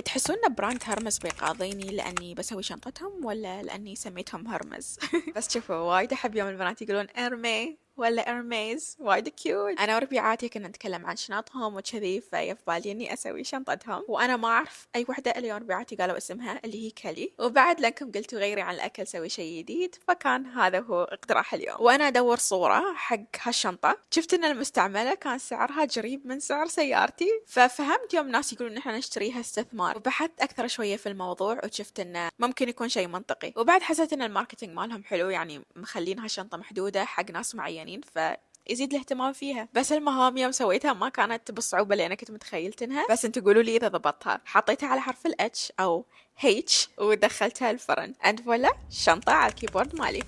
تحسون ان براند هرمس بيقاضيني لاني بسوي شنطتهم ولا لاني سميتهم هرمس؟ بس شوفوا، وايد احب يوم البنات يقولون ارمي ولا ارميز، وايد كيوت. انا وربيعاتي كنا نتكلم عن شنطهم وكذي، في بالي اني اسوي شنطتهم، وانا ما اعرف اي وحده الا يوم ربيعاتي قالوا اسمها اللي هي كالي. وبعد لانكم قلتوا غيري عن الاكل سوي شيء جديد، فكان هذا هو اقتراح اليوم. وانا ادور صوره حق هالشنطه، شفت ان المستعمله كان سعرها قريب من سعر سيارتي، ففهمت يوم ناس يقولون ان احنا نشتريها استثمار، وبحثت اكثر شويه في الموضوع وشفت انه ممكن يكون شيء منطقي. وبعد حسيت ان الماركتينج مالهم حلو، يعني مخلين هالشنطه محدوده حق ناس معينين، يزيد الاهتمام فيها. بس المهام يوم سويتها ما كانت بالصعوبة اللي أنا كنت متخيلتها، بس انتوا قولوا لي إذا ضبطتها. حطيتها على حرف ال H أو H ودخلتها الفرن، and فوالا، شنطة على الكيبورد مالي.